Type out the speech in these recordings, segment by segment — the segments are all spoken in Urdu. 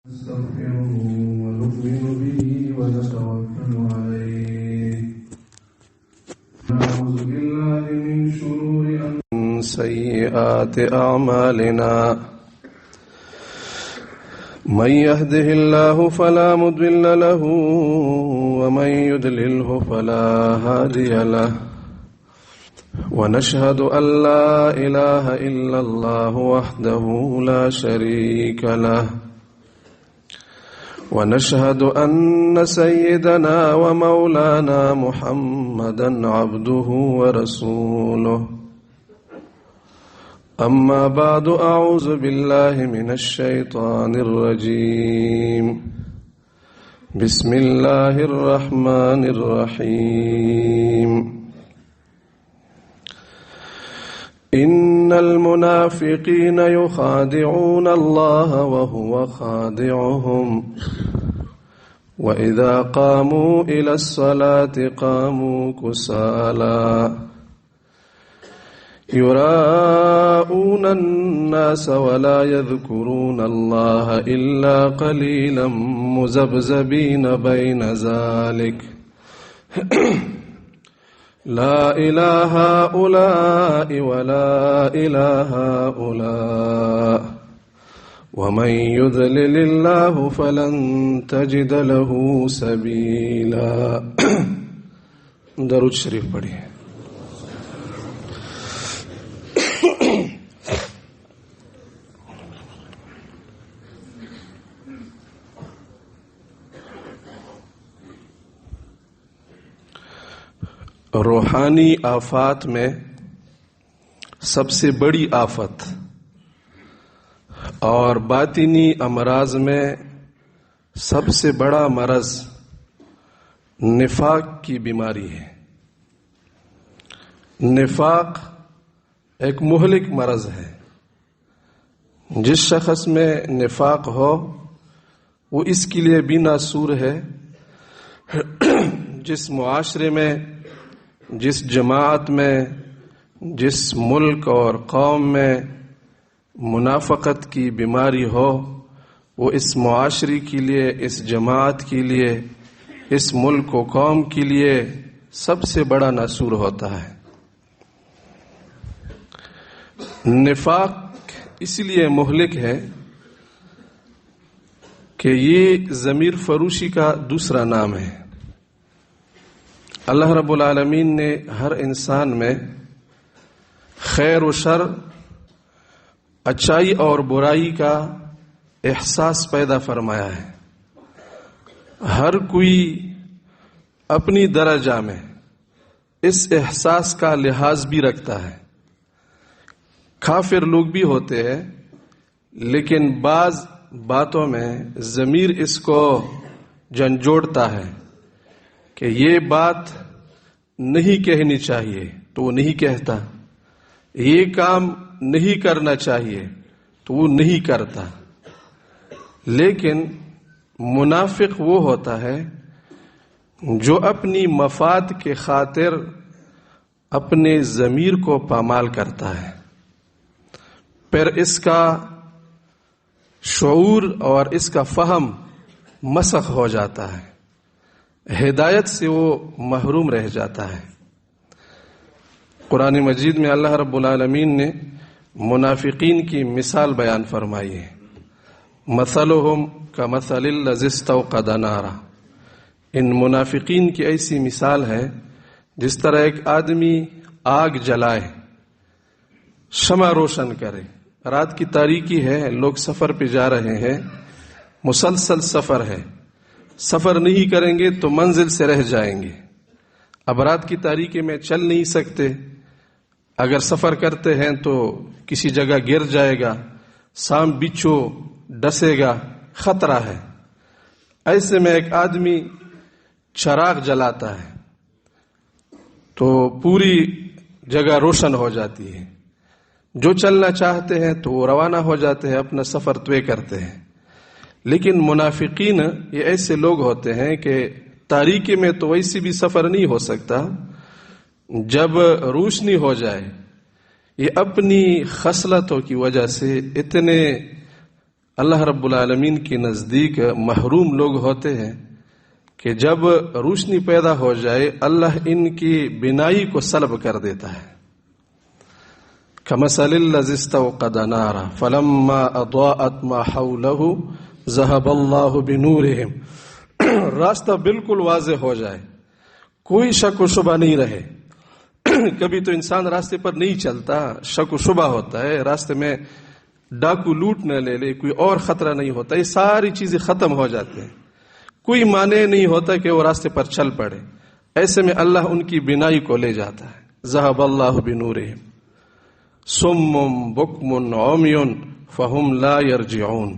نستغفره ونؤمن به ونتوكل عليه نعوذ بالله من شرور أنفسنا سيئات أعمالنا من يهده الله فلا مضل له ومن يضلله فلا هادي له ونشهد أن لا إله إلا الله وحده لا شريك له ونشهد أن سيدنا ومولانا محمدا عبده ورسوله أما بعد أعوذ بالله من الشيطان الرجيم بسم الله الرحمن الرحيم إن المنافقين يخادعون الله وهو خادعهم وإذا قاموا إلى الصلاة قاموا كسالى يراءون الناس ولا يذكرون الله إلا قليلا مذبذبين بين ذلك لا إله هؤلاء ولا إله هؤلاء ومن يضلل الله فلن تجد له سبيلا. درود شریف پڑھیے. روحانی آفات میں سب سے بڑی آفت اور باطنی امراض میں سب سے بڑا مرض نفاق کی بیماری ہے. نفاق ایک مہلک مرض ہے. جس شخص میں نفاق ہو وہ اس کے لیے بھی ناسور ہے. جس معاشرے میں، جس جماعت میں، جس ملک اور قوم میں منافقت کی بیماری ہو وہ اس معاشرے کے لیے، اس جماعت کے لیے، اس ملک و قوم کے لیے سب سے بڑا ناسور ہوتا ہے. نفاق اس لیے مہلک ہے کہ یہ ضمیر فروشی کا دوسرا نام ہے. اللہ رب العالمین نے ہر انسان میں خیر و شر، اچائی اور برائی کا احساس پیدا فرمایا ہے. ہر کوئی اپنی درجہ میں اس احساس کا لحاظ بھی رکھتا ہے. کافر لوگ بھی ہوتے ہیں لیکن بعض باتوں میں ضمیر اس کو جھنجھوڑتا ہے کہ یہ بات نہیں کہنی چاہیے تو وہ نہیں کہتا، یہ کام نہیں کرنا چاہیے تو وہ نہیں کرتا. لیکن منافق وہ ہوتا ہے جو اپنی مفاد کے خاطر اپنے ضمیر کو پامال کرتا ہے، پھر اس کا شعور اور اس کا فہم مسخ ہو جاتا ہے، ہدایت سے وہ محروم رہ جاتا ہے. قرآن مجید میں اللہ رب العالمین نے منافقین کی مثال بیان فرمائی ہے. مثلہم کمثل الذی استوقد نارا. ان منافقین کی ایسی مثال ہے جس طرح ایک آدمی آگ جلائے، شمع روشن کرے. رات کی تاریکی ہے، لوگ سفر پہ جا رہے ہیں، مسلسل سفر ہے، سفر نہیں کریں گے تو منزل سے رہ جائیں گے. اب رات کی تاریکی میں چل نہیں سکتے، اگر سفر کرتے ہیں تو کسی جگہ گر جائے گا، سام بچھو ڈسے گا، خطرہ ہے. ایسے میں ایک آدمی چراغ جلاتا ہے تو پوری جگہ روشن ہو جاتی ہے. جو چلنا چاہتے ہیں تو وہ روانہ ہو جاتے ہیں، اپنا سفر طے کرتے ہیں. لیکن منافقین یہ ایسے لوگ ہوتے ہیں کہ تاریکی میں تو ویسی بھی سفر نہیں ہو سکتا، جب روشنی ہو جائے یہ اپنی خصلتوں کی وجہ سے اتنے اللہ رب العالمین کے نزدیک محروم لوگ ہوتے ہیں کہ جب روشنی پیدا ہو جائے اللہ ان کی بینائی کو سلب کر دیتا ہے. کمثل الذی استوقد نارا فلما اضاءت ما حوله ذهب اللہ بنورہم. راستہ بالکل واضح ہو جائے, کوئی شک و شبہ نہیں رہے. کبھی تو انسان راستے پر نہیں چلتا, شک و شبہ ہوتا ہے, راستے میں ڈاکو لوٹ نہ لے لے, کوئی اور خطرہ نہیں ہوتا, یہ ساری چیزیں ختم ہو جاتے ہیں. کوئی معنی نہیں ہوتا کہ وہ راستے پر چل پڑے. ایسے میں اللہ ان کی بینائی کو لے جاتا ہے. ذهب اللہ بنورہم صم بکم عمی فہم لا یرجعون.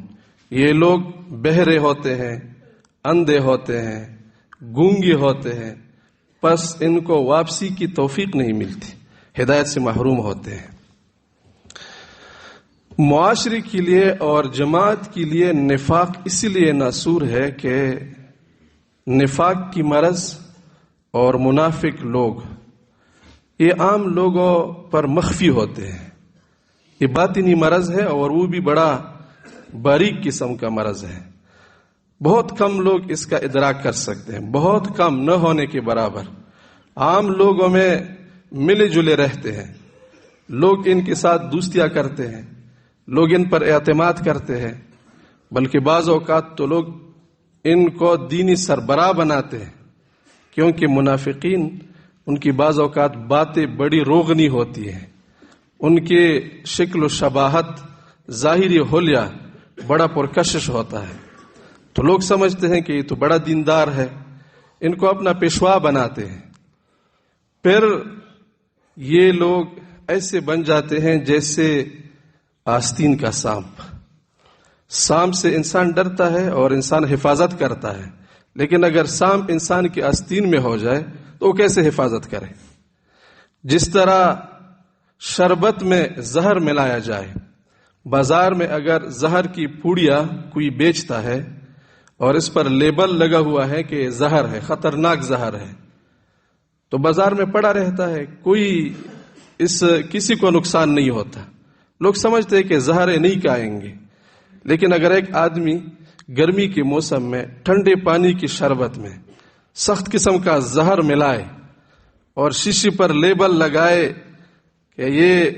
یہ لوگ بہرے ہوتے ہیں, اندھے ہوتے ہیں, گونگے ہوتے ہیں, پس ان کو واپسی کی توفیق نہیں ملتی, ہدایت سے محروم ہوتے ہیں. معاشرے کے لیے اور جماعت کے لیے نفاق اسی لیے ناسور ہے کہ نفاق کی مرض اور منافق لوگ یہ عام لوگوں پر مخفی ہوتے ہیں. یہ باطنی مرض ہے اور وہ بھی بڑا باریک قسم کا مرض ہے. بہت کم لوگ اس کا ادراک کر سکتے ہیں, بہت کم, نہ ہونے کے برابر. عام لوگوں میں ملے جلے رہتے ہیں, لوگ ان کے ساتھ دوستیاں کرتے ہیں, لوگ ان پر اعتماد کرتے ہیں, بلکہ بعض اوقات تو لوگ ان کو دینی سربراہ بناتے ہیں, کیونکہ منافقین ان کی بعض اوقات باتیں بڑی روغنی ہوتی ہیں, ان کے شکل و شباہت ظاہری حلیہ بڑا پرکشش ہوتا ہے, تو لوگ سمجھتے ہیں کہ یہ تو بڑا دیندار ہے, ان کو اپنا پیشوا بناتے ہیں. پھر یہ لوگ ایسے بن جاتے ہیں جیسے آستین کا سانپ. سانپ سے انسان ڈرتا ہے اور انسان حفاظت کرتا ہے, لیکن اگر سانپ انسان کی آستین میں ہو جائے تو وہ کیسے حفاظت کرے؟ جس طرح شربت میں زہر ملایا جائے, بازار میں اگر زہر کی پوڑیاں کوئی بیچتا ہے اور اس پر لیبل لگا ہوا ہے کہ زہر ہے, خطرناک زہر ہے, تو بازار میں پڑا رہتا ہے, کوئی کسی کو نقصان نہیں ہوتا. لوگ سمجھتے ہیں کہ زہر نہیں کھائیں گے. لیکن اگر ایک آدمی گرمی کے موسم میں ٹھنڈے پانی کی شربت میں سخت قسم کا زہر ملائے اور شیشے پر لیبل لگائے کہ یہ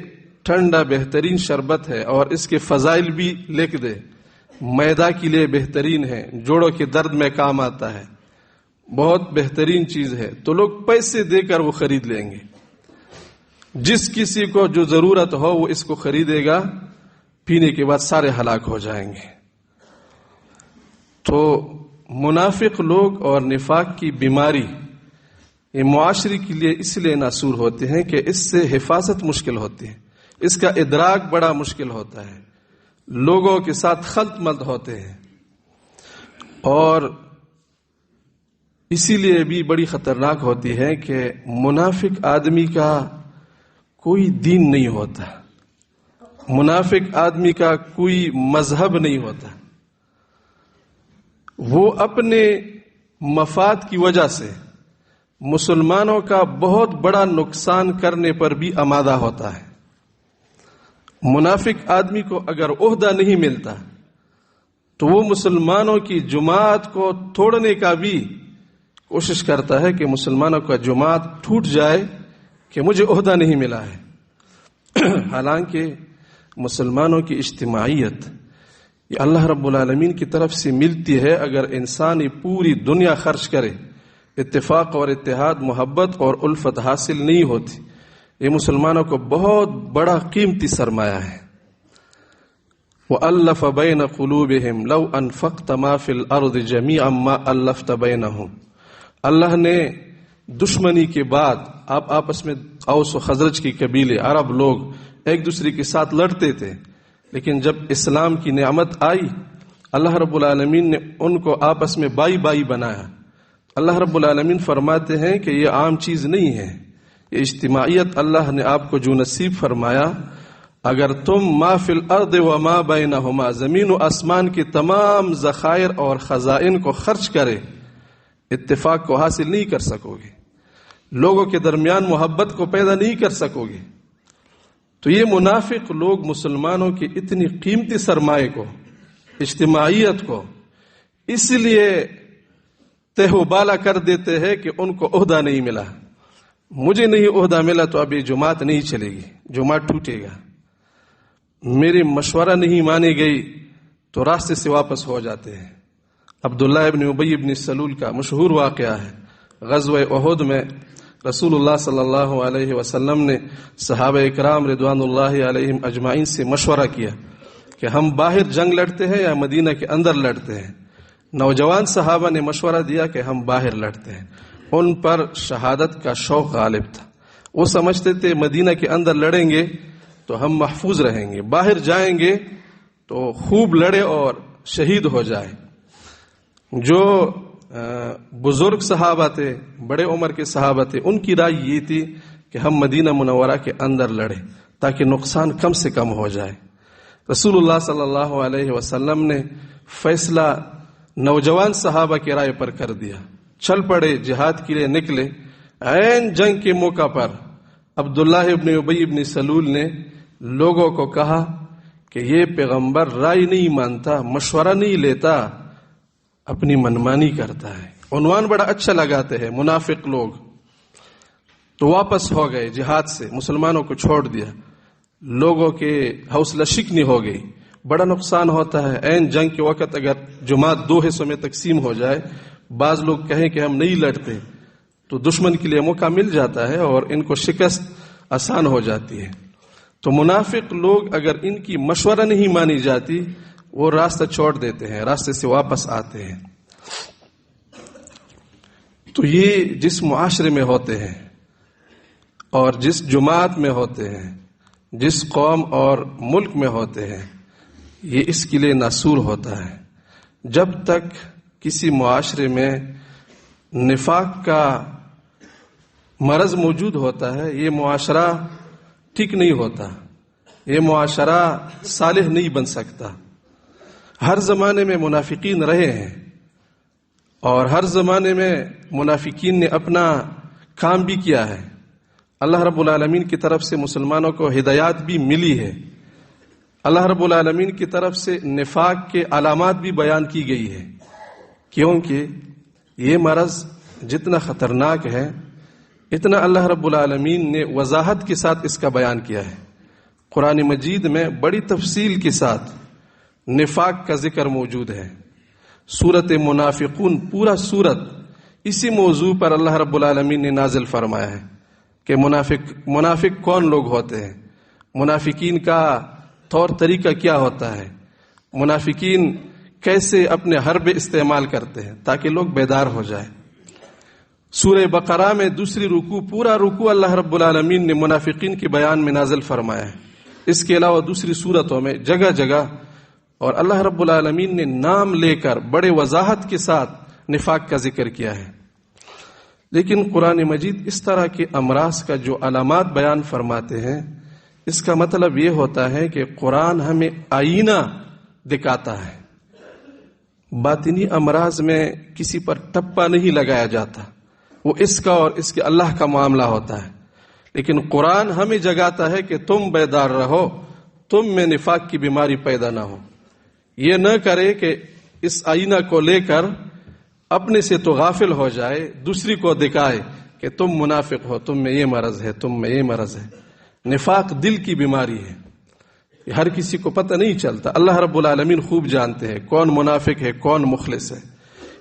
ٹھنڈا بہترین شربت ہے اور اس کے فضائل بھی لکھ دے, معدہ کے لیے بہترین ہے, جوڑوں کے درد میں کام آتا ہے, بہت بہترین چیز ہے, تو لوگ پیسے دے کر وہ خرید لیں گے. جس کسی کو جو ضرورت ہو وہ اس کو خریدے گا, پینے کے بعد سارے ہلاک ہو جائیں گے. تو منافق لوگ اور نفاق کی بیماری یہ معاشرے کے لیے اس لیے ناسور ہوتے ہیں کہ اس سے حفاظت مشکل ہوتی ہے, اس کا ادراک بڑا مشکل ہوتا ہے, لوگوں کے ساتھ خلط ملط ہوتے ہیں, اور اسی لیے بھی بڑی خطرناک ہوتی ہے کہ منافق آدمی کا کوئی دین نہیں ہوتا, منافق آدمی کا کوئی مذہب نہیں ہوتا. وہ اپنے مفاد کی وجہ سے مسلمانوں کا بہت بڑا نقصان کرنے پر بھی آمادہ ہوتا ہے. منافق آدمی کو اگر عہدہ نہیں ملتا تو وہ مسلمانوں کی جماعت کو توڑنے کا بھی کوشش کرتا ہے کہ مسلمانوں کا جماعت ٹوٹ جائے کہ مجھے عہدہ نہیں ملا ہے. حالانکہ مسلمانوں کی اجتماعیت یہ اللہ رب العالمین کی طرف سے ملتی ہے. اگر انسان یہ پوری دنیا خرچ کرے, اتفاق اور اتحاد, محبت اور الفت حاصل نہیں ہوتی. یہ مسلمانوں کو بہت بڑا قیمتی سرمایہ ہے. وَأَلَّفَ بَيْنَ قُلُوبِهِمْ لَوْ أَنفَقْتَ مَا فِي الْأَرْضِ جَمِيعًا مَا أَلَّفْتَ بَيْنَهُمْ. اللہ نے دشمنی کے بعد آپ آپس میں اوس و خزرج کی قبیلے عرب لوگ ایک دوسرے کے ساتھ لڑتے تھے, لیکن جب اسلام کی نعمت آئی اللہ رب العالمین نے ان کو آپس میں بائی بائی بنایا. اللہ رب العالمین فرماتے ہیں کہ یہ عام چیز نہیں ہے, یہ اجتماعیت اللہ نے آپ کو جو نصیب فرمایا, اگر تم ما فی الارض و ما بینہما, زمین و آسمان کے تمام ذخائر اور خزائن کو خرچ کرے, اتفاق کو حاصل نہیں کر سکو گے, لوگوں کے درمیان محبت کو پیدا نہیں کر سکو گے. تو یہ منافق لوگ مسلمانوں کی اتنی قیمتی سرمایہ کو اجتماعیت کو اس لیے تہ و بالا کر دیتے ہیں کہ ان کو عہدہ نہیں ملا. مجھے نہیں عہدہ ملا تو اب یہ جماعت نہیں چلے گی، جماعت ٹوٹے گا. میری مشورہ نہیں مانی گئی تو راستے سے واپس ہو جاتے ہیں. عبداللہ ابن ابی ابن سلول کا مشہور واقعہ ہے. غزوہ احد میں رسول اللہ صلی اللہ علیہ وسلم نے صحابہ اکرام رضوان اللہ علیہم اجمعین سے مشورہ کیا کہ ہم باہر جنگ لڑتے ہیں یا مدینہ کے اندر لڑتے ہیں. نوجوان صحابہ نے مشورہ دیا کہ ہم باہر لڑتے ہیں. ان پر شہادت کا شوق غالب تھا. وہ سمجھتے تھے مدینہ کے اندر لڑیں گے تو ہم محفوظ رہیں گے، باہر جائیں گے تو خوب لڑے اور شہید ہو جائے. جو بزرگ صحابہ تھے، بڑے عمر کے صحابہ تھے، ان کی رائے یہ تھی کہ ہم مدینہ منورہ کے اندر لڑیں تاکہ نقصان کم سے کم ہو جائے. رسول اللہ صلی اللہ علیہ وسلم نے فیصلہ نوجوان صحابہ کی رائے پر کر دیا. چل پڑے، جہاد کے لیے نکلے. عین جنگ کے موقع پر عبداللہ ابن ابی ابن سلول نے لوگوں کو کہا کہ یہ پیغمبر رائے نہیں مانتا، مشورہ نہیں لیتا، اپنی منمانی کرتا ہے. عنوان بڑا اچھا لگاتے ہیں منافق لوگ. تو واپس ہو گئے جہاد سے، مسلمانوں کو چھوڑ دیا. لوگوں کے حوصلہ شکنی ہو گئی، بڑا نقصان ہوتا ہے. عین جنگ کے وقت اگر جماعت دو حصوں میں تقسیم ہو جائے، بعض لوگ کہیں کہ ہم نہیں لڑتے تو دشمن کے لیے موقع مل جاتا ہے اور ان کو شکست آسان ہو جاتی ہے. تو منافق لوگ اگر ان کی مشورہ نہیں مانی جاتی وہ راستہ چھوڑ دیتے ہیں، راستے سے واپس آتے ہیں. تو یہ جس معاشرے میں ہوتے ہیں اور جس جماعت میں ہوتے ہیں، جس قوم اور ملک میں ہوتے ہیں، یہ اس کے لیے ناسور ہوتا ہے. جب تک کسی معاشرے میں نفاق کا مرض موجود ہوتا ہے، یہ معاشرہ ٹھیک نہیں ہوتا، یہ معاشرہ صالح نہیں بن سکتا. ہر زمانے میں منافقین رہے ہیں اور ہر زمانے میں منافقین نے اپنا کام بھی کیا ہے. اللہ رب العالمین کی طرف سے مسلمانوں کو ہدایات بھی ملی ہے. اللہ رب العالمین کی طرف سے نفاق کے علامات بھی بیان کی گئی ہے، کیونکہ یہ مرض جتنا خطرناک ہے اتنا اللہ رب العالمین نے وضاحت کے ساتھ اس کا بیان کیا ہے. قرآن مجید میں بڑی تفصیل کے ساتھ نفاق کا ذکر موجود ہے. سورت منافقون پورا سورت اسی موضوع پر اللہ رب العالمین نے نازل فرمایا ہے کہ منافق کون لوگ ہوتے ہیں، منافقین کا طور طریقہ کیا ہوتا ہے، منافقین کیسے اپنے حربے استعمال کرتے ہیں تاکہ لوگ بیدار ہو جائے. سورہ بقرہ میں دوسری رکوع، پورا رکوع اللہ رب العالمین نے منافقین کے بیان میں نازل فرمایا ہے. اس کے علاوہ دوسری صورتوں میں جگہ جگہ اور اللہ رب العالمین نے نام لے کر بڑے وضاحت کے ساتھ نفاق کا ذکر کیا ہے. لیکن قرآن مجید اس طرح کے امراض کا جو علامات بیان فرماتے ہیں، اس کا مطلب یہ ہوتا ہے کہ قرآن ہمیں آئینہ دکھاتا ہے. باطنی امراض میں کسی پر ٹپا نہیں لگایا جاتا، وہ اس کا اور اس کے اللہ کا معاملہ ہوتا ہے. لیکن قرآن ہمیں جگاتا ہے کہ تم بیدار رہو، تم میں نفاق کی بیماری پیدا نہ ہو. یہ نہ کرے کہ اس آئینہ کو لے کر اپنے سے تو غافل ہو جائے، دوسری کو دکھائے کہ تم منافق ہو، تم میں یہ مرض ہے، تم میں یہ مرض ہے. نفاق دل کی بیماری ہے، یہ ہر کسی کو پتہ نہیں چلتا. اللہ رب العالمین خوب جانتے ہیں کون منافق ہے، کون مخلص ہے.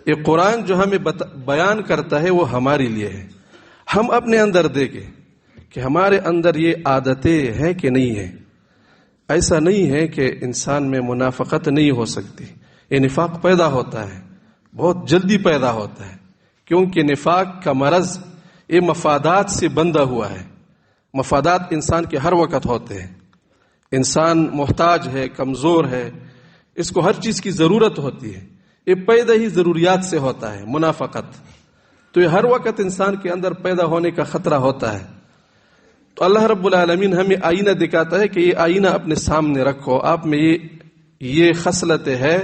یہ قرآن جو ہمیں بیان کرتا ہے وہ ہمارے لیے ہے. ہم اپنے اندر دیکھیں کہ ہمارے اندر یہ عادتیں ہیں کہ نہیں ہیں. ایسا نہیں ہے کہ انسان میں منافقت نہیں ہو سکتی. یہ نفاق پیدا ہوتا ہے، بہت جلدی پیدا ہوتا ہے، کیونکہ نفاق کا مرض یہ مفادات سے بندھا ہوا ہے. مفادات انسان کے ہر وقت ہوتے ہیں. انسان محتاج ہے، کمزور ہے، اس کو ہر چیز کی ضرورت ہوتی ہے. یہ پیدا ہی ضروریات سے ہوتا ہے منافقت. تو یہ ہر وقت انسان کے اندر پیدا ہونے کا خطرہ ہوتا ہے. تو اللہ رب العالمین ہمیں آئینہ دکھاتا ہے کہ یہ آئینہ اپنے سامنے رکھو، آپ میں یہ خصلتیں ہے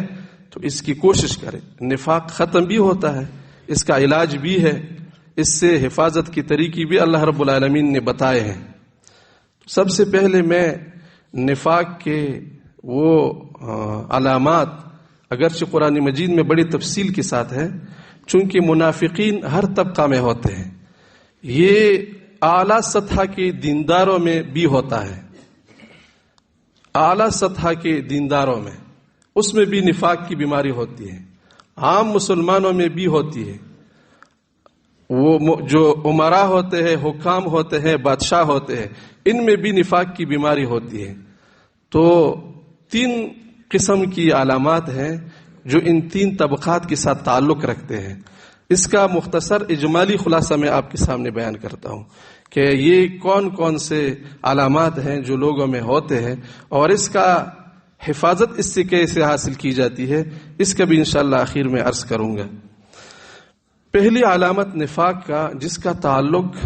تو اس کی کوشش کریں. نفاق ختم بھی ہوتا ہے، اس کا علاج بھی ہے، اس سے حفاظت کی طریقے بھی اللہ رب العالمین نے بتائے ہیں. سب سے پہلے میں نفاق کے وہ علامات اگرچہ قرآن مجید میں بڑی تفصیل کے ساتھ ہے، چونکہ منافقین ہر طبقہ میں ہوتے ہیں، یہ اعلیٰ سطح کے دینداروں میں بھی ہوتا ہے، اعلیٰ سطح کے دینداروں میں اس میں بھی نفاق کی بیماری ہوتی ہے، عام مسلمانوں میں بھی ہوتی ہے، وہ جو امراء ہوتے ہیں، حکام ہوتے ہیں، بادشاہ ہوتے ہیں، ان میں بھی نفاق کی بیماری ہوتی ہے۔ تو 3 قسم کی علامات ہیں جو ان 3 طبقات کے ساتھ تعلق رکھتے ہیں۔ اس کا مختصر اجمالی خلاصہ میں آپ کے سامنے بیان کرتا ہوں کہ یہ کون کون سے علامات ہیں جو لوگوں میں ہوتے ہیں، اور اس کا حفاظت اس سے کیسے حاصل کی جاتی ہے، اس کا بھی انشاءاللہ آخر میں عرض کروں گا۔ پہلی علامت نفاق کا، جس کا تعلق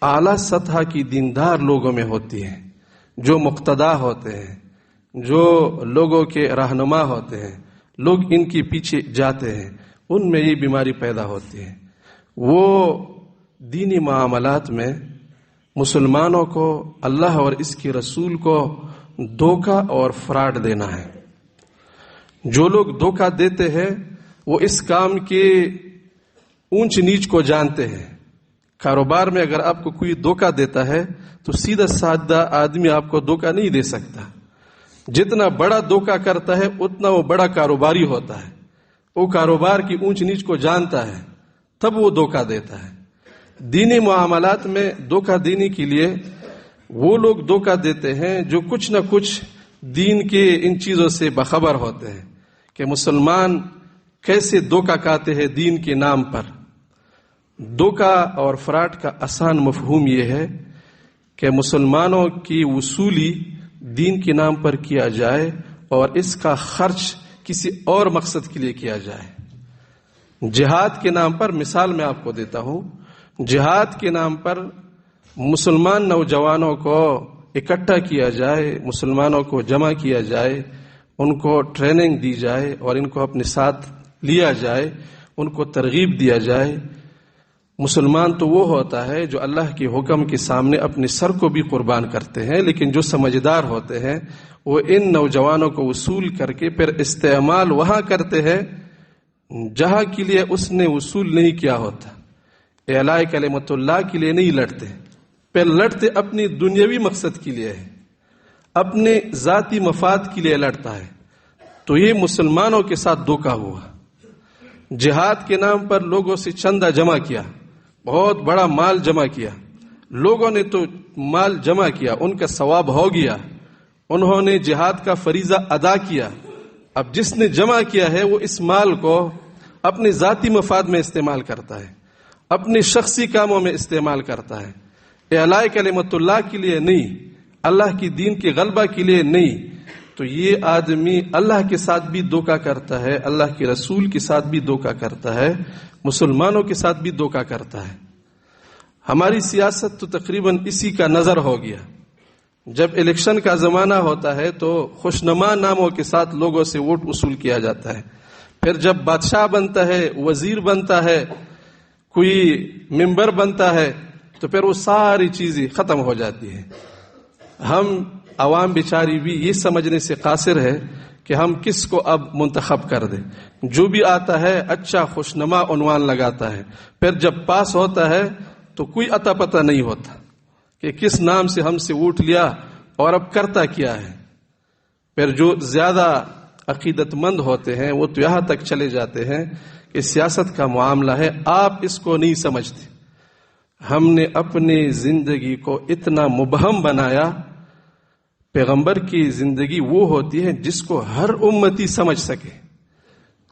اعلیٰ سطح کی دیندار لوگوں میں ہوتی ہے، جو مقتدا ہوتے ہیں، جو لوگوں کے رہنما ہوتے ہیں، لوگ ان کے پیچھے جاتے ہیں، ان میں یہ بیماری پیدا ہوتی ہے۔ وہ دینی معاملات میں مسلمانوں کو اللہ اور اس کے رسول کو دھوکہ اور فراڈ دینا ہے۔ جو لوگ دھوکہ دیتے ہیں وہ اس کام کے اونچ نیچ کو جانتے ہیں۔ کاروبار میں اگر آپ کو کوئی دھوکہ دیتا ہے تو سیدھا سادہ آدمی آپ کو دھوکہ نہیں دے سکتا، جتنا بڑا دھوکہ کرتا ہے اتنا وہ بڑا کاروباری ہوتا ہے، وہ کاروبار کی اونچ نیچ کو جانتا ہے، تب وہ دھوکہ دیتا ہے۔ دینی معاملات میں دھوکہ دینے کے لیے وہ لوگ دھوکہ دیتے ہیں جو کچھ نہ کچھ دین کے ان چیزوں سے باخبر ہوتے ہیں کہ مسلمان کیسے دھوکہ کھاتے ہیں دین کے نام پر۔ دھوکہ اور فراڈ کا آسان مفہوم یہ ہے کہ مسلمانوں کی وصولی دین کے نام پر کیا جائے اور اس کا خرچ کسی اور مقصد کے لیے کیا جائے۔ جہاد کے نام پر، مثال میں آپ کو دیتا ہوں، جہاد کے نام پر مسلمان نوجوانوں کو اکٹھا کیا جائے، مسلمانوں کو جمع کیا جائے، ان کو ٹریننگ دی جائے اور ان کو اپنے ساتھ لیا جائے، ان کو ترغیب دیا جائے۔ مسلمان تو وہ ہوتا ہے جو اللہ کے حکم کے سامنے اپنے سر کو بھی قربان کرتے ہیں، لیکن جو سمجھدار ہوتے ہیں وہ ان نوجوانوں کو وصول کر کے پھر استعمال وہاں کرتے ہیں جہاں کے لیے اس نے وصول نہیں کیا ہوتا۔ اعلاء کلمت اللہ کے لیے نہیں لڑتے، پھر لڑتے اپنی دنیاوی مقصد کے لیے ہے، اپنے ذاتی مفاد کے لیے لڑتا ہے۔ تو یہ مسلمانوں کے ساتھ دھوکہ ہوا۔ جہاد کے نام پر لوگوں سے چندہ جمع کیا، بہت بڑا مال جمع کیا، لوگوں نے تو مال جمع کیا، ان کا ثواب ہو گیا، انہوں نے جہاد کا فریضہ ادا کیا۔ اب جس نے جمع کیا ہے وہ اس مال کو اپنے ذاتی مفاد میں استعمال کرتا ہے، اپنے شخصی کاموں میں استعمال کرتا ہے، اعلاء کلمت اللہ کے لیے نہیں، اللہ کی دین کے غلبہ کے لیے نہیں۔ تو یہ آدمی اللہ کے ساتھ بھی دھوکہ کرتا ہے، اللہ کے رسول کے ساتھ بھی دھوکہ کرتا ہے، مسلمانوں کے ساتھ بھی دھوکہ کرتا ہے۔ ہماری سیاست تو تقریباً اسی کا نظر ہو گیا۔ جب الیکشن کا زمانہ ہوتا ہے تو خوشنما ناموں کے ساتھ لوگوں سے ووٹ وصول کیا جاتا ہے، پھر جب بادشاہ بنتا ہے، وزیر بنتا ہے، کوئی ممبر بنتا ہے تو پھر وہ ساری چیزیں ختم ہو جاتی ہیں۔ ہم عوام بیچاری بھی یہ سمجھنے سے قاصر ہے کہ ہم کس کو اب منتخب کر دیں، جو بھی آتا ہے اچھا خوشنما عنوان لگاتا ہے، پھر جب پاس ہوتا ہے تو کوئی عطا پتہ نہیں ہوتا کہ کس نام سے ہم سے ووٹ لیا اور اب کرتا کیا ہے۔ پھر جو زیادہ عقیدت مند ہوتے ہیں وہ تو یہاں تک چلے جاتے ہیں کہ سیاست کا معاملہ ہے، آپ اس کو نہیں سمجھتے۔ ہم نے اپنی زندگی کو اتنا مبہم بنایا۔ پیغمبر کی زندگی وہ ہوتی ہے جس کو ہر امتی سمجھ سکے۔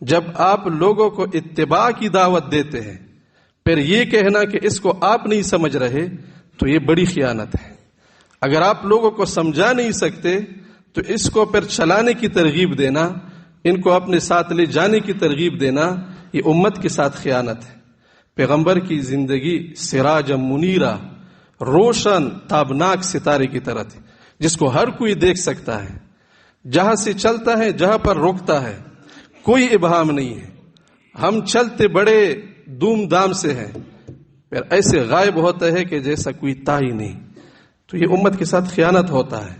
جب آپ لوگوں کو اتباع کی دعوت دیتے ہیں پھر یہ کہنا کہ اس کو آپ نہیں سمجھ رہے تو یہ بڑی خیانت ہے۔ اگر آپ لوگوں کو سمجھا نہیں سکتے تو اس کو پھر چلانے کی ترغیب دینا، ان کو اپنے ساتھ لے جانے کی ترغیب دینا، یہ امت کے ساتھ خیانت ہے۔ پیغمبر کی زندگی سراج منیرہ، روشن تابناک ستارے کی طرح تھی جس کو ہر کوئی دیکھ سکتا ہے، جہاں سے چلتا ہے جہاں پر رکتا ہے، کوئی ابہام نہیں ہے۔ ہم چلتے بڑے دھوم دھام سے ہیں، پھر ایسے غائب ہوتا ہے کہ جیسا کوئی تھا ہی نہیں۔ تو یہ امت کے ساتھ خیانت ہوتا ہے۔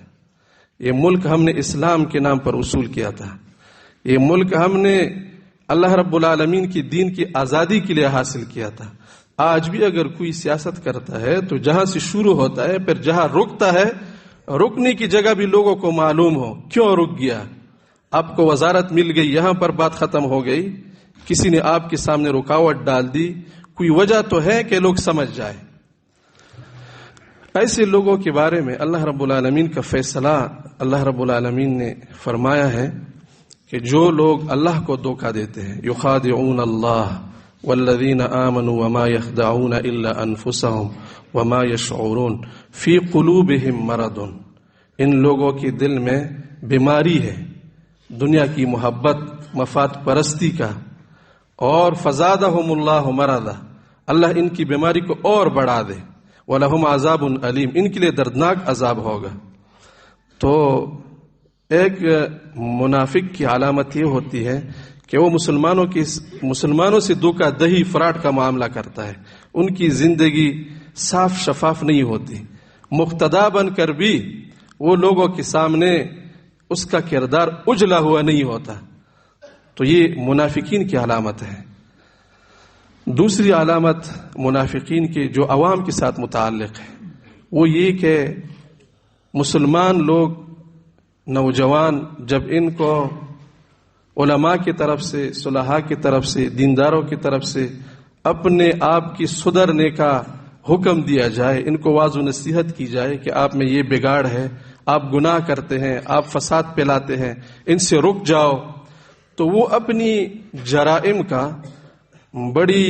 یہ ملک ہم نے اسلام کے نام پر وصول کیا تھا، یہ ملک ہم نے اللہ رب العالمین کی دین کی آزادی کے لیے حاصل کیا تھا. آج بھی اگر کوئی سیاست کرتا ہے تو جہاں سے شروع ہوتا ہے پھر جہاں رکتا ہے، رکنے کی جگہ بھی لوگوں کو معلوم ہو کیوں رک گیا. آپ کو وزارت مل گئی، یہاں پر بات ختم ہو گئی، کسی نے آپ کے سامنے رکاوٹ ڈال دی، کوئی وجہ تو ہے کہ لوگ سمجھ جائے. ایسے لوگوں کے بارے میں اللہ رب العالمین کا فیصلہ، اللہ رب العالمین نے فرمایا ہے کہ جو لوگ اللہ کو دھوکہ دیتے ہیں، یخادعون اللہ والذین آمنوا وما یخدعون الا انفسهم وما یشعرون فی قلوبہم مرض، ان لوگوں کے دل میں بیماری ہے، دنیا کی محبت، مفاد پرستی کا، اور فزادہم اللہ مرضا، اللہ ان کی بیماری کو اور بڑھا دے. وَلَهُمْ عَذَابٌ علیم، ان کے لیے دردناک عذاب ہوگا. تو ایک منافق کی علامت یہ ہوتی ہے کہ وہ مسلمانوں سے دھوکہ دہی، فراڈ کا معاملہ کرتا ہے. ان کی زندگی صاف شفاف نہیں ہوتی، مقتدا بن کر بھی وہ لوگوں کے سامنے اس کا کردار اجلا ہوا نہیں ہوتا. تو یہ منافقین کی علامت ہے. دوسری علامت منافقین کے جو عوام کے ساتھ متعلق ہے وہ یہ کہ مسلمان لوگ، نوجوان، جب ان کو علماء کی طرف سے، صلحاء کی طرف سے، دینداروں کی طرف سے اپنے آپ کی سدھرنے کا حکم دیا جائے، ان کو واعظ و نصیحت کی جائے کہ آپ میں یہ بگاڑ ہے، آپ گناہ کرتے ہیں، آپ فساد پھیلاتے ہیں، ان سے رک جاؤ، تو وہ اپنی جرائم کا بڑی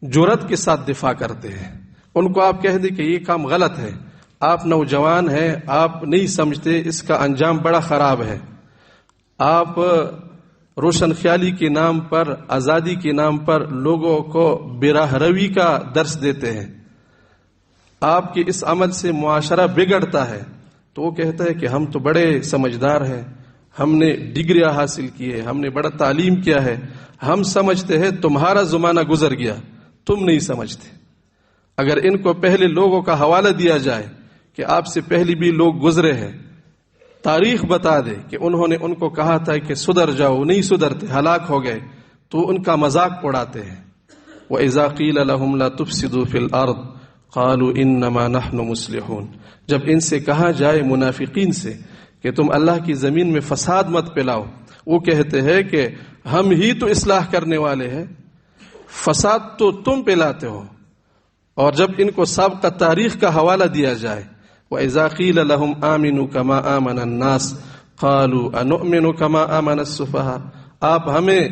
جرأت کے ساتھ دفاع کرتے ہیں. ان کو آپ کہہ دیں کہ یہ کام غلط ہے، آپ نوجوان ہیں، آپ نہیں سمجھتے، اس کا انجام بڑا خراب ہے، آپ روشن خیالی کے نام پر، آزادی کے نام پر لوگوں کو براہ روی کا درس دیتے ہیں، آپ کے اس عمل سے معاشرہ بگڑتا ہے. تو وہ کہتا ہے کہ ہم تو بڑے سمجھدار ہیں، ہم نے ڈگریاں حاصل کی ہے، ہم نے بڑا تعلیم کیا ہے، ہم سمجھتے ہیں تمہارا زمانہ گزر گیا، تم نہیں سمجھتے. اگر ان کو پہلے لوگوں کا حوالہ دیا جائے کہ آپ سے پہلے بھی لوگ گزرے ہیں، تاریخ بتا دے کہ انہوں نے ان کو کہا تھا کہ سدھر جاؤ، نہیں سدھرتے، ہلاک ہو گئے، تو ان کا مذاق اڑاتے ہیں. وَإِذَا قِيلَ لَهُمْ لَا تُفْسِدُوا فِي الْأَرْضِ قَالُوا إِنَّمَا نَحْنُ مُصْلِحُونَ، جب ان سے کہا جائے، منافقین سے، کہ تم اللہ کی زمین میں فساد مت پھیلاؤ، وہ کہتے ہیں کہ ہم ہی تو اصلاح کرنے والے ہیں، فساد تو تم پھیلاتے ہو. اور جب ان کو سابقہ تاریخ کا حوالہ دیا جائے، وَإِذَا قِيلَ لَهُمْ آمِنُوا كَمَا آمَنَ النَّاسُ قَالُوا أَنُؤْمِنُ كَمَا آمَنَ السُّفَهَاءُ، آپ ہمیں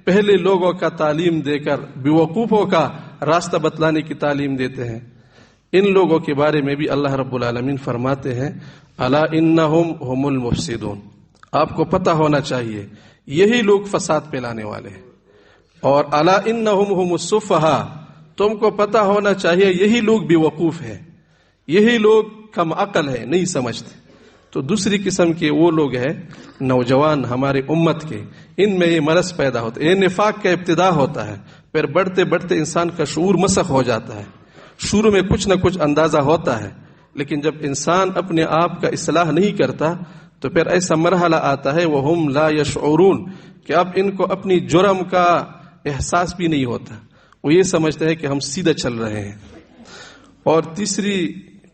پہلے لوگوں کا تعلیم دے کر بیوقوفوں کا راستہ بتلانے کی تعلیم دیتے ہیں. ان لوگوں کے بارے میں بھی اللہ رب العالمین فرماتے ہیں الا انہم هم المفسدون، آپ کو پتہ ہونا چاہیے یہی لوگ فساد پھیلانے والے ہیں. اور الا انہم هم السفہاء، تم کو پتہ ہونا چاہیے یہی لوگ بے وقوف ہیں، یہی لوگ کم عقل ہے، نہیں سمجھتے. تو دوسری قسم کے وہ لوگ ہیں نوجوان ہمارے امت کے، ان میں یہ مرض پیدا ہوتا ہے، یہ نفاق کا ابتدا ہوتا ہے، پھر بڑھتے بڑھتے انسان کا شعور مسخ ہو جاتا ہے. شروع میں کچھ نہ کچھ اندازہ ہوتا ہے، لیکن جب انسان اپنے آپ کا اصلاح نہیں کرتا تو پھر ایسا مرحلہ آتا ہے وَهُمْ لَا يَشْعُرُونَ کہ اب ان کو اپنی جرم کا احساس بھی نہیں ہوتا، وہ یہ سمجھتے ہیں کہ ہم سیدھا چل رہے ہیں. اور تیسری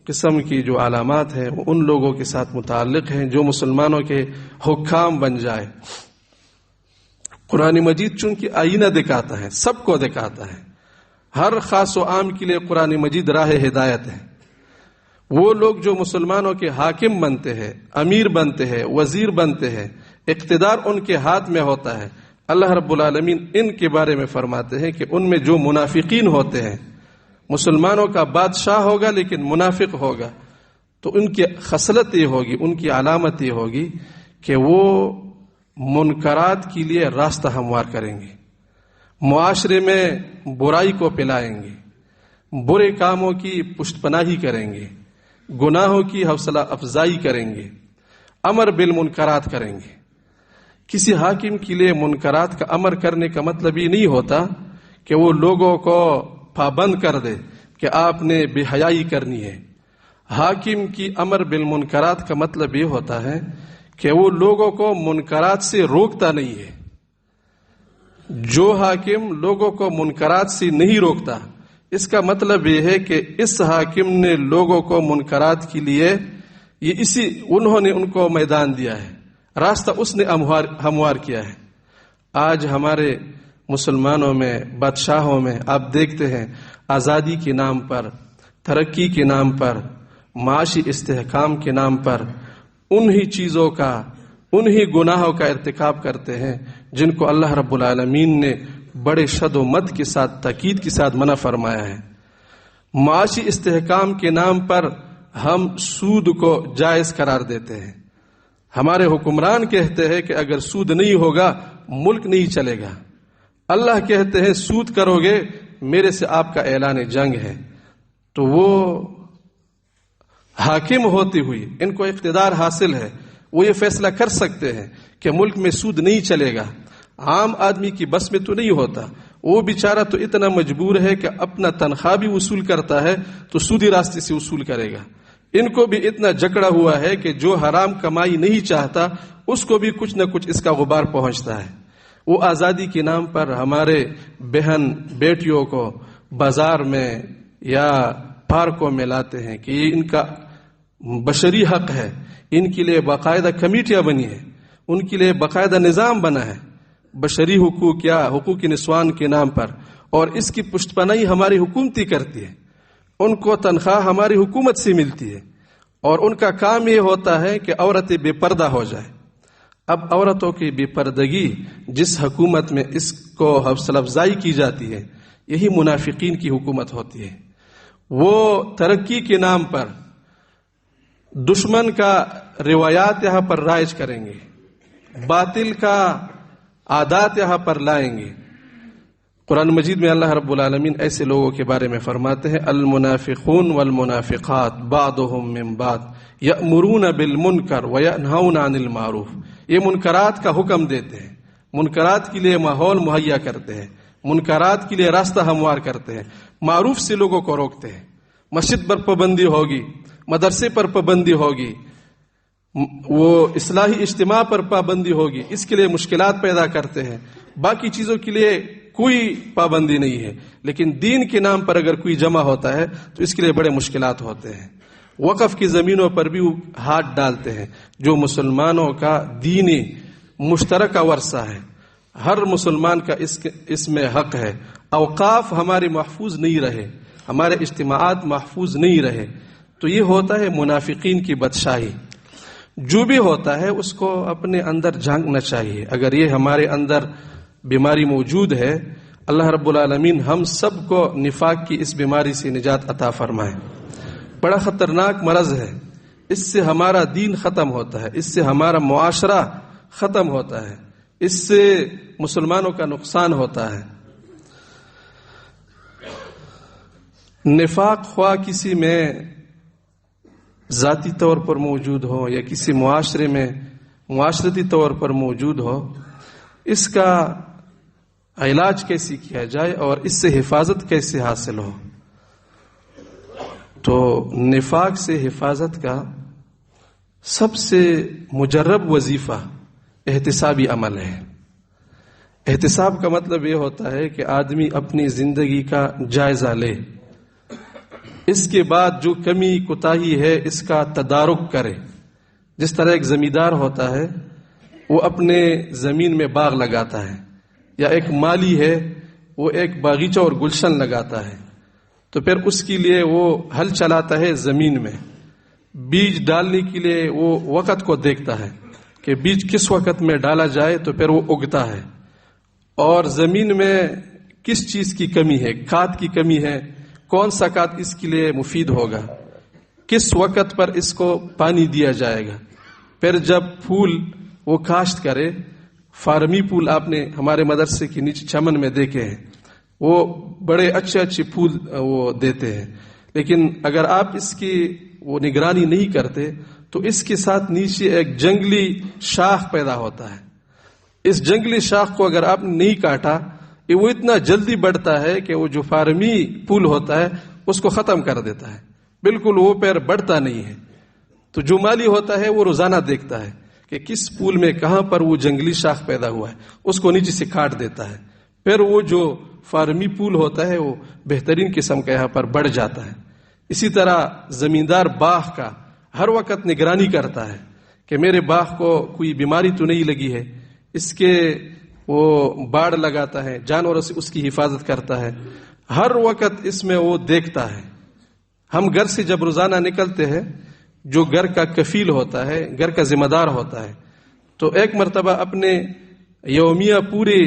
قسم کی جو علامات ہیں وہ ان لوگوں کے ساتھ متعلق ہیں جو مسلمانوں کے حکام بن جائے. قرآن مجید چونکہ آئینہ دکھاتا ہے، سب کو دکھاتا ہے، ہر خاص و عام کے لیے قرآن مجید راہ ہدایت ہے. وہ لوگ جو مسلمانوں کے حاکم بنتے ہیں، امیر بنتے ہیں، وزیر بنتے ہیں، اقتدار ان کے ہاتھ میں ہوتا ہے، اللہ رب العالمین ان کے بارے میں فرماتے ہیں کہ ان میں جو منافقین ہوتے ہیں، مسلمانوں کا بادشاہ ہوگا لیکن منافق ہوگا، تو ان کی خصلت یہ ہوگی، ان کی علامت یہ ہوگی کہ وہ منکرات کے لیے راستہ ہموار کریں گے، معاشرے میں برائی کو پھیلائیں گے، برے کاموں کی پشت پناہی کریں گے، گناہوں کی حوصلہ افزائی کریں گے، امر بالمنکرات کریں گے. کسی حاکم کے لیے منکرات کا امر کرنے کا مطلب یہ نہیں ہوتا کہ وہ لوگوں کو پابند کر دے کہ آپ نے بے حیائی کرنی ہے. حاکم کی امر بالمنکرات کا مطلب یہ ہوتا ہے کہ وہ لوگوں کو منکرات سے روکتا نہیں ہے. جو حاکم لوگوں کو منکرات سے نہیں روکتا، اس کا مطلب یہ ہے کہ اس حاکم نے لوگوں کو منکرات کے لیے انہوں نے ان کو میدان دیا ہے، راستہ اس نے ہموار کیا ہے. آج ہمارے مسلمانوں میں، بادشاہوں میں آپ دیکھتے ہیں آزادی کے نام پر، ترقی کے نام پر، معاشی استحکام کے نام پر انہی چیزوں کا، انہی گناہوں کا ارتکاب کرتے ہیں جن کو اللہ رب العالمین نے بڑے شد و مد کے ساتھ، تاکید کے ساتھ منع فرمایا ہے. معاشی استحکام کے نام پر ہم سود کو جائز قرار دیتے ہیں. ہمارے حکمران کہتے ہیں کہ اگر سود نہیں ہوگا ملک نہیں چلے گا. اللہ کہتے ہیں سود کرو گے میرے سے آپ کا اعلان جنگ ہے. تو وہ حاکم ہوتی ہوئی ان کو اقتدار حاصل ہے، وہ یہ فیصلہ کر سکتے ہیں کہ ملک میں سود نہیں چلے گا. عام آدمی کی بس میں تو نہیں ہوتا. وہ بیچارہ تو اتنا مجبور ہے کہ اپنا تنخواہ بھی وصول کرتا ہے تو سودی راستے سے وصول کرے گا. ان کو بھی اتنا جکڑا ہوا ہے کہ جو حرام کمائی نہیں چاہتا اس کو بھی کچھ نہ کچھ اس کا غبار پہنچتا ہے. وہ آزادی کے نام پر ہمارے بہن بیٹیوں کو بازار میں یا پارکوں میں لاتے ہیں کہ یہ ان کا بشری حق ہے. ان کے لیے باقاعدہ کمیٹیاں بنی ہیں، ان کے لیے باقاعدہ نظام بنا ہے بشری حقوق یا حقوق نسوان کے نام پر، اور اس کی پشت پناہی ہماری حکومتی کرتی ہے. ان کو تنخواہ ہماری حکومت سے ملتی ہے اور ان کا کام یہ ہوتا ہے کہ عورتیں بے پردہ ہو جائے. اب عورتوں کی بے پردگی جس حکومت میں اس کو حوصلہ افزائی کی جاتی ہے، یہی منافقین کی حکومت ہوتی ہے. وہ ترقی کے نام پر دشمن کا روایات یہاں پر رائج کریں گے، باطل کا عادات یہاں پر لائیں گے. قرآن مجید میں اللہ رب العالمین ایسے لوگوں کے بارے میں فرماتے ہیں المنافقون والمنافقات بعضهم من بعض یأمرون بالمنکر وینہون عن المعروف. یہ منکرات کا حکم دیتے ہیں، منکرات کے لیے ماحول مہیا کرتے ہیں، منکرات کے لیے راستہ ہموار کرتے ہیں، معروف سے لوگوں کو روکتے ہیں. مسجد پر پابندی ہوگی، مدرسے پر پابندی ہوگی، وہ اصلاحی اجتماع پر پابندی ہوگی، اس کے لیے مشکلات پیدا کرتے ہیں. باقی چیزوں کے لیے کوئی پابندی نہیں ہے، لیکن دین کے نام پر اگر کوئی جمع ہوتا ہے تو اس کے لیے بڑے مشکلات ہوتے ہیں. وقف کی زمینوں پر بھی ہاتھ ڈالتے ہیں جو مسلمانوں کا دینی مشترکہ ورثہ ہے، ہر مسلمان کا اس میں حق ہے. اوقاف ہمارے محفوظ نہیں رہے، ہمارے اجتماعات محفوظ نہیں رہے تو یہ ہوتا ہے منافقین کی بدشاہی. جو بھی ہوتا ہے اس کو اپنے اندر جھانکنا چاہیے. اگر یہ ہمارے اندر بیماری موجود ہے، اللہ رب العالمین ہم سب کو نفاق کی اس بیماری سے نجات عطا فرمائے. بڑا خطرناک مرض ہے، اس سے ہمارا دین ختم ہوتا ہے، اس سے ہمارا معاشرہ ختم ہوتا ہے، اس سے مسلمانوں کا نقصان ہوتا ہے. نفاق خواہ کسی میں ذاتی طور پر موجود ہو یا کسی معاشرے میں معاشرتی طور پر موجود ہو، اس کا علاج کیسے کیا جائے اور اس سے حفاظت کیسے حاصل ہو. تو نفاق سے حفاظت کا سب سے مجرب وظیفہ احتسابی عمل ہے. احتساب کا مطلب یہ ہوتا ہے کہ آدمی اپنی زندگی کا جائزہ لے، اس کے بعد جو کمی کوتاہی ہے اس کا تدارک کرے. جس طرح ایک زمیندار ہوتا ہے وہ اپنے زمین میں باغ لگاتا ہے، یا ایک مالی ہے وہ ایک باغیچہ اور گلشن لگاتا ہے، تو پھر اس کے لیے وہ ہل چلاتا ہے زمین میں. بیج ڈالنے کے لیے وہ وقت کو دیکھتا ہے کہ بیج کس وقت میں ڈالا جائے تو پھر وہ اگتا ہے، اور زمین میں کس چیز کی کمی ہے، کھاد کی کمی ہے، کون سا کھاد اس کے لیے مفید ہوگا، کس وقت پر اس کو پانی دیا جائے گا. پھر جب پھول وہ کاشت کرے، فارمی پھول آپ نے ہمارے مدرسے کے نیچے چمن میں دیکھے ہیں، وہ بڑے اچھے اچھے پھول وہ دیتے ہیں، لیکن اگر آپ اس کی وہ نگرانی نہیں کرتے تو اس کے ساتھ نیچے ایک جنگلی شاخ پیدا ہوتا ہے. اس جنگلی شاخ کو اگر آپ نے نہیں کاٹا، وہ اتنا جلدی بڑھتا ہے کہ وہ جو فارمی پھول ہوتا ہے اس کو ختم کر دیتا ہے، بالکل وہ پیر بڑھتا نہیں ہے. تو جو مالی ہوتا ہے وہ روزانہ دیکھتا ہے کہ کس پھول میں کہاں پر وہ جنگلی شاخ پیدا ہوا ہے، اس کو نیچے سے کاٹ دیتا ہے، پھر وہ جو فارمی پھول ہوتا ہے وہ بہترین قسم کا یہاں پر بڑھ جاتا ہے۔ اسی طرح زمیندار باغ کا ہر وقت نگرانی کرتا ہے کہ میرے باغ کو کوئی بیماری تو نہیں لگی ہے، اس کے وہ باڑ لگاتا ہے، جانوروں سے اس کی حفاظت کرتا ہے، ہر وقت اس میں وہ دیکھتا ہے۔ ہم گھر سے جب روزانہ نکلتے ہیں، جو گھر کا کفیل ہوتا ہے، گھر کا ذمہ دار ہوتا ہے، تو ایک مرتبہ اپنے یومیہ پورے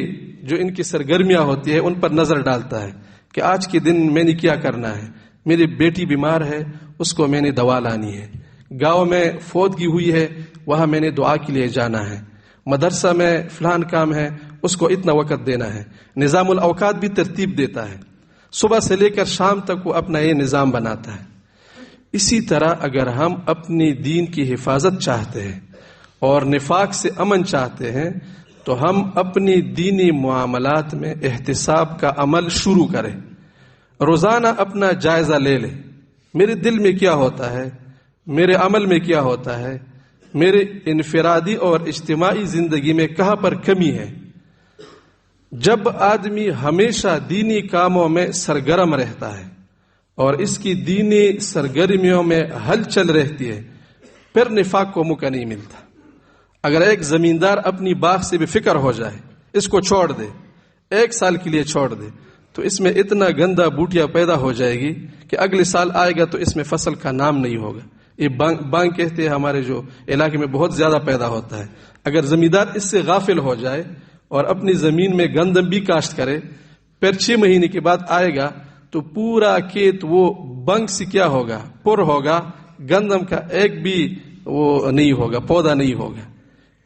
جو ان کی سرگرمیاں ہوتی ہے ان پر نظر ڈالتا ہے کہ آج کے دن میں نے کیا کرنا ہے، میری بیٹی بیمار ہے، اس کو میں نے دوا لانی ہے، گاؤں میں فوتگی ہوئی ہے، وہاں میں نے دعا کے لیے جانا ہے، مدرسہ میں فلان کام ہے، اس کو اتنا وقت دینا ہے۔ نظام الاوقات بھی ترتیب دیتا ہے، صبح سے لے کر شام تک وہ اپنا یہ نظام بناتا ہے۔ اسی طرح اگر ہم اپنی دین کی حفاظت چاہتے ہیں اور نفاق سے امن چاہتے ہیں تو ہم اپنی دینی معاملات میں احتساب کا عمل شروع کریں، روزانہ اپنا جائزہ لے لیں، میرے دل میں کیا ہوتا ہے، میرے عمل میں کیا ہوتا ہے، میرے انفرادی اور اجتماعی زندگی میں کہاں پر کمی ہے۔ جب آدمی ہمیشہ دینی کاموں میں سرگرم رہتا ہے اور اس کی دینی سرگرمیوں میں ہلچل رہتی ہے، پھر نفاق کو موقع نہیں ملتا۔ اگر ایک زمیندار اپنی باغ سے بے فکر ہو جائے، اس کو چھوڑ دے، 1 سال کے لیے چھوڑ دے، تو اس میں اتنا گندا بوٹیا پیدا ہو جائے گی کہ اگلے سال آئے گا تو اس میں فصل کا نام نہیں ہوگا۔ یہ بانگ کہتے ہیں، ہمارے جو علاقے میں بہت زیادہ پیدا ہوتا ہے۔ اگر زمیندار اس سے غافل ہو جائے اور اپنی زمین میں گندم بھی کاشت کرے، پھر 6 مہینے کے بعد آئے گا تو پورا کھیت وہ بنگ سے کیا ہوگا، پر ہوگا، گندم کا ایک بھی وہ نہیں ہوگا، پودا نہیں ہوگا۔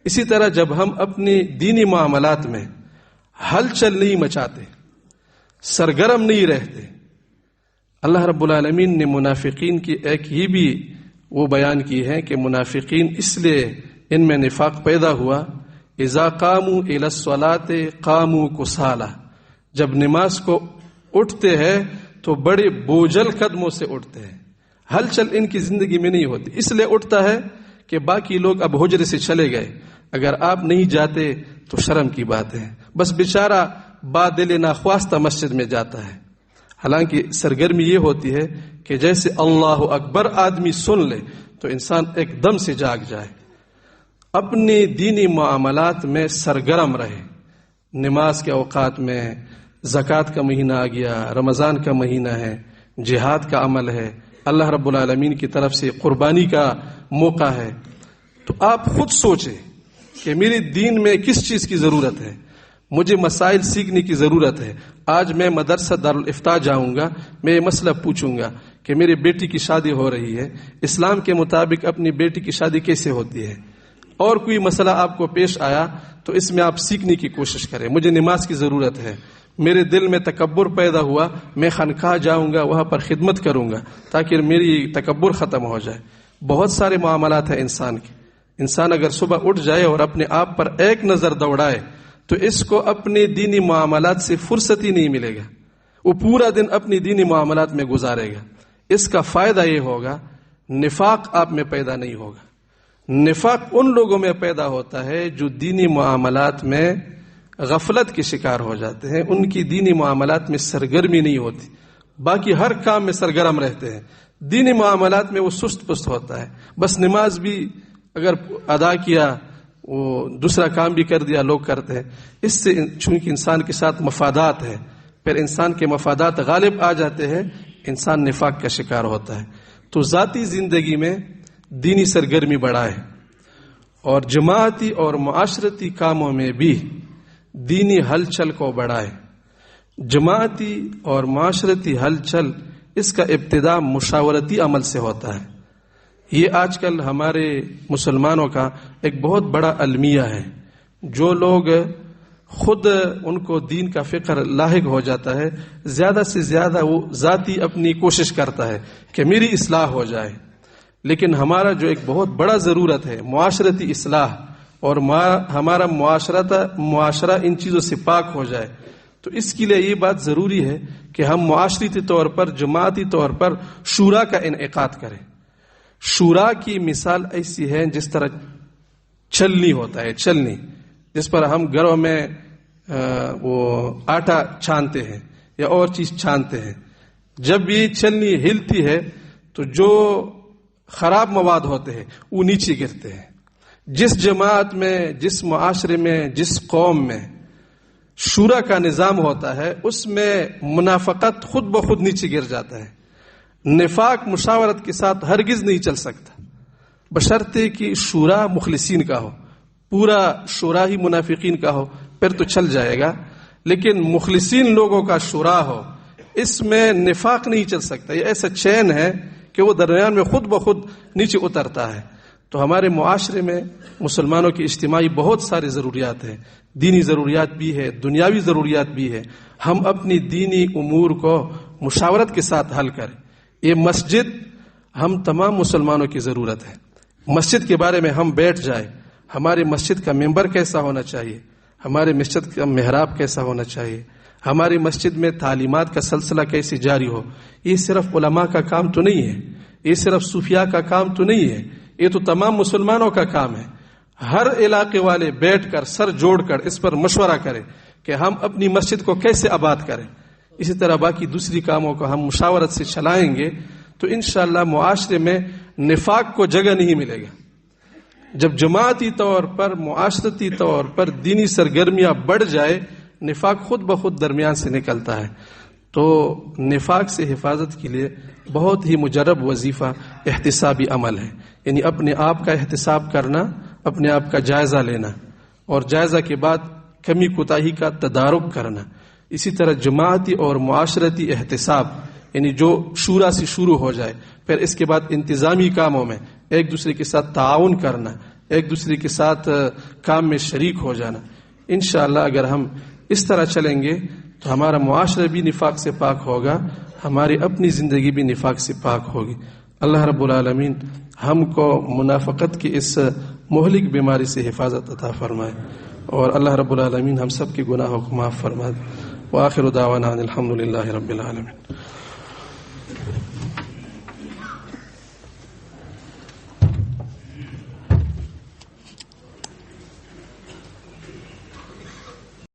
اسی طرح جب ہم اپنی دینی معاملات میں ہلچل نہیں مچاتے، سرگرم نہیں رہتے، اللہ رب العالمین نے منافقین کی ایک یہ بھی وہ بیان کی ہے کہ منافقین اس لیے ان میں نفاق پیدا ہوا، اذا قاموا الی الصلاۃ قاموا کسالى، جب نماز کو اٹھتے ہیں تو بڑے بوجھل قدموں سے اٹھتے ہیں، ہلچل ان کی زندگی میں نہیں ہوتی۔ اس لیے اٹھتا ہے کہ باقی لوگ اب حجرے سے چلے گئے، اگر آپ نہیں جاتے تو شرم کی بات ہے، بس بیچارہ بادل ناخواستہ مسجد میں جاتا ہے۔ حالانکہ سرگرمی یہ ہوتی ہے کہ جیسے اللہ اکبر آدمی سن لے تو انسان ایک دم سے جاگ جائے۔ اپنی دینی معاملات میں سرگرم رہے، نماز کے اوقات میں، زکوٰۃ کا مہینہ آ گیا، رمضان کا مہینہ ہے، جہاد کا عمل ہے، اللہ رب العالمین کی طرف سے قربانی کا موقع ہے، تو آپ خود سوچیں کہ میرے دین میں کس چیز کی ضرورت ہے، مجھے مسائل سیکھنے کی ضرورت ہے۔ آج میں مدرسہ دارالافتاء جاؤں گا، میں یہ مسئلہ پوچھوں گا کہ میری بیٹی کی شادی ہو رہی ہے، اسلام کے مطابق اپنی بیٹی کی شادی کیسے ہوتی ہے، اور کوئی مسئلہ آپ کو پیش آیا تو اس میں آپ سیکھنے کی کوشش کریں۔ مجھے نماز کی ضرورت ہے، میرے دل میں تکبر پیدا ہوا، میں خانقاہ جاؤں گا، وہاں پر خدمت کروں گا تاکہ میری تکبر ختم ہو جائے۔ بہت سارے معاملات ہیں انسان کے، انسان اگر صبح اٹھ جائے اور اپنے آپ پر ایک نظر دوڑائے تو اس کو اپنے دینی معاملات سے فرصت ہی نہیں ملے گا، وہ پورا دن اپنی دینی معاملات میں گزارے گا۔ اس کا فائدہ یہ ہوگا نفاق آپ میں پیدا نہیں ہوگا۔ نفاق ان لوگوں میں پیدا ہوتا ہے جو دینی معاملات میں غفلت کے شکار ہو جاتے ہیں، ان کی دینی معاملات میں سرگرمی نہیں ہوتی، باقی ہر کام میں سرگرم رہتے ہیں، دینی معاملات میں وہ سست پست ہوتا ہے، بس نماز بھی اگر ادا کیا، وہ دوسرا کام بھی کر دیا، لوگ کرتے ہیں۔ اس سے چونکہ انسان کے ساتھ مفادات ہے، پھر انسان کے مفادات غالب آ جاتے ہیں، انسان نفاق کا شکار ہوتا ہے۔ تو ذاتی زندگی میں دینی سرگرمی بڑھائے اور جماعتی اور معاشرتی کاموں میں بھی دینی ہلچل کو بڑھائے۔ جماعتی اور معاشرتی ہلچل اس کا ابتدا مشاورتی عمل سے ہوتا ہے۔ یہ آج کل ہمارے مسلمانوں کا ایک بہت بڑا المیہ ہے۔ جو لوگ خود ان کو دین کا فکر لاحق ہو جاتا ہے، زیادہ سے زیادہ وہ ذاتی اپنی کوشش کرتا ہے کہ میری اصلاح ہو جائے، لیکن ہمارا جو ایک بہت بڑا ضرورت ہے معاشرتی اصلاح، اور ہمارا معاشرہ ان چیزوں سے پاک ہو جائے، تو اس کے لیے یہ بات ضروری ہے کہ ہم معاشرتی طور پر، جماعتی طور پر شورا کا انعقاد کریں۔ شورا کی مثال ایسی ہے جس طرح چھلنی ہوتا ہے، چھلنی جس پر ہم گھروں میں وہ آٹا چھانتے ہیں یا اور چیز چھانتے ہیں. جب یہ چھلنی ہلتی ہے تو جو خراب مواد ہوتے ہیں وہ نیچے گرتے ہیں. جس جماعت میں، جس معاشرے میں، جس قوم میں شورا کا نظام ہوتا ہے اس میں منافقت خود بخود نیچے گر جاتا ہے. نفاق مشاورت کے ساتھ ہرگز نہیں چل سکتا، بشرطے کہ شورا مخلصین کا ہو، پورا شورا ہی منافقین کا ہو پھر تو چل جائے گا. لیکن مخلصین لوگوں کا شورا ہو، اس میں نفاق نہیں چل سکتا. یہ ایسا چین ہے کہ وہ درمیان میں خود بخود نیچے اترتا ہے. تو ہمارے معاشرے میں مسلمانوں کی اجتماعی بہت ساری ضروریات ہیں، دینی ضروریات بھی ہے، دنیاوی ضروریات بھی ہے. ہم اپنی دینی امور کو مشاورت کے ساتھ حل کریں. یہ مسجد ہم تمام مسلمانوں کی ضرورت ہے. مسجد کے بارے میں ہم بیٹھ جائیں، ہماری مسجد کا ممبر کیسا ہونا چاہیے، ہمارے مسجد کا محراب کیسا ہونا چاہیے، ہماری مسجد میں تعلیمات کا سلسلہ کیسے جاری ہو. یہ صرف علماء کا کام تو نہیں ہے، یہ صرف صوفیاء کا کام تو نہیں ہے، یہ تو تمام مسلمانوں کا کام ہے. ہر علاقے والے بیٹھ کر سر جوڑ کر اس پر مشورہ کریں کہ ہم اپنی مسجد کو کیسے آباد کریں. اسی طرح باقی دوسری کاموں کو ہم مشاورت سے چلائیں گے تو انشاءاللہ معاشرے میں نفاق کو جگہ نہیں ملے گا. جب جماعتی طور پر، معاشرتی طور پر دینی سرگرمیاں بڑھ جائے، نفاق خود بخود درمیان سے نکلتا ہے. تو نفاق سے حفاظت کے لیے بہت ہی مجرب وظیفہ احتسابی عمل ہے. یعنی اپنے آپ کا احتساب کرنا، اپنے آپ کا جائزہ لینا، اور جائزہ کے بعد کمی کوتاہی کا تدارک کرنا. اسی طرح جماعتی اور معاشرتی احتساب، یعنی جو شورا سے شروع ہو جائے، پھر اس کے بعد انتظامی کاموں میں ایک دوسرے کے ساتھ تعاون کرنا، ایک دوسرے کے ساتھ کام میں شریک ہو جانا. انشاءاللہ اگر ہم اس طرح چلیں گے تو ہمارا معاشرہ بھی نفاق سے پاک ہوگا، ہماری اپنی زندگی بھی نفاق سے پاک ہوگی. اللہ رب العالمین ہم کو منافقت کی اس مہلک بیماری سے حفاظت عطا فرمائے، اور اللہ رب العالمین ہم سب کے گناہوں کو معاف فرمائے. وآخر دعوانا ان الحمد للہ رب العالمین.